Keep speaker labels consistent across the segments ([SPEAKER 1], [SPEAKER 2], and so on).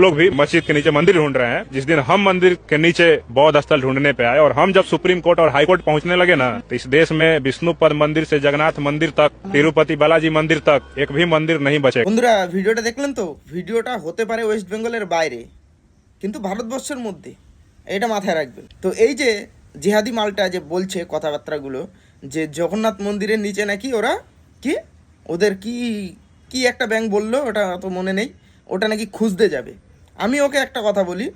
[SPEAKER 1] लोग भी मस्जिद के नीचे मंदिर ढूंढ रहे हैं। जिस दिन हम मंदिर के नीचे बौद्ध स्थल ढूंढने पे आए और हम जब सुप्रीम कोर्ट और हाई कोर्ट पहुंचने लगे ना, तो इस देश में विष्णुपद मंदिर से जगन्नाथ मंदिर तक, तिरुपति बालाजी मंदिर तक एक भी मंदिर नहीं बचे।
[SPEAKER 2] বন্ধুরা ভিডিওটা দেখলেন তো? ভিডিওটা হতে পারে ওয়েস্ট বেঙ্গলের বাইরে, কিন্তু ভারতবর্ষের মধ্যে, এটা মাথায় রাখবেন। তো এই যে জিহাদি মালটা যে বলছে কথাবার্তাগুলো, যে জগন্নাথ মন্দিরের নিচে নাকি ওরা কি ওদের কি কি একটা ব্যাংক বললো, ওটা তো মনে নেই, ওটা নাকি খুঁজতে যাবে। আমি ওকে একটা কথা বলি,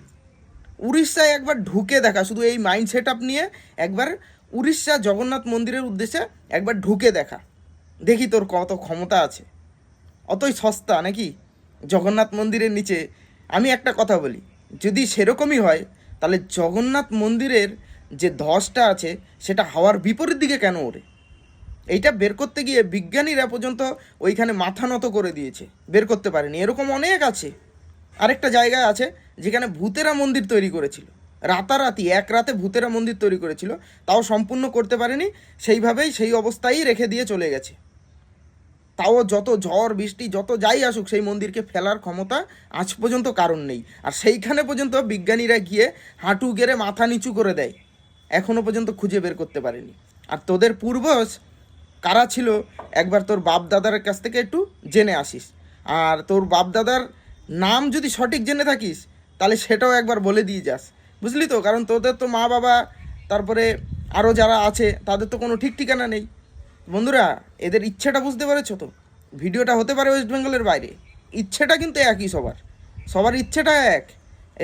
[SPEAKER 2] উড়িষ্যায় একবার ঢুকে দেখা, শুধু এই মাইন্ড সেট আপ নিয়ে একবার উড়িষ্যা জগন্নাথ মন্দিরের উদ্দেশ্যে একবার ঢুকে দেখা, দেখি তোর কত ক্ষমতা আছে। অতই সস্তা নাকি জগন্নাথ মন্দিরের নিচে? আমি একটা কথা বলি, যদি সেরকমই হয় তাহলে জগন্নাথ মন্দিরের যে ধসটা আছে সেটা হাওয়ার বিপরীত দিকে কেন ওড়ে? এইটা বের করতে গিয়ে বিজ্ঞানীরা পর্যন্ত ওইখানে মাথা নত করে দিয়েছে, বের করতে পারেনি। এরকম অনেক আছে। আরেকটা জায়গায় আছে যেখানে ভূতেরা মন্দির তৈরি করেছিল, রাতারাতি এক রাতে ভূতেরা মন্দির তৈরি করেছিল, তাও সম্পূর্ণ করতে পারেনি, সেইভাবেই সেই অবস্থায় রেখে দিয়ে চলে গেছে। তাও যত ঝড় বৃষ্টি যত যাই আসুক, সেই মন্দিরকে ফেলার ক্ষমতা আজ পর্যন্ত কারণ নেই। আর সেইখানে পর্যন্ত বিজ্ঞানীরা গিয়ে হাঁটু গেড়ে মাথা নিচু করে দেয়, এখনও পর্যন্ত খুঁজে বের করতে পারেনি। আর তোদের পূর্বজ কারা ছিল একবার তোর বাপ দাদার কাছ থেকে একটু জেনে আসিস। আর তোর বাপ দাদার নাম যদি সঠিক জেনে থাকিস তাহলে সেটাও একবার বলে দিয়ে যাস, বুঝলি তো? কারণ তোদের তো মা বাবা, তারপরে আরও যারা আছে তাদের তো কোনো ঠিক ঠিকানা নেই। বন্ধুরা এদের ইচ্ছেটা বুঝতে পেরেছো তো? ভিডিওটা হতে পারে ওয়েস্ট বেঙ্গলের বাইরে, ইচ্ছেটা কিন্তু একই, সবার ইচ্ছেটা এক।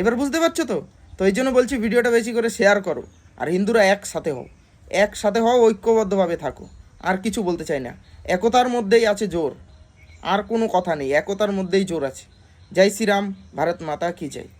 [SPEAKER 2] এবার বুঝতে পারছো তো? তো এই জন্য বলছি ভিডিওটা বেশি করে শেয়ার করো, আর হিন্দুরা একসাথে হও, ঐক্যবদ্ধভাবে থাকো। আর কিছু বলতে চাই না, একতার মধ্যেই আছে জোর, আর কোনো কথা নেই, একতার মধ্যেই জোর আছে। জয় শ্রীরাম, ভারত মাতা কি জয়।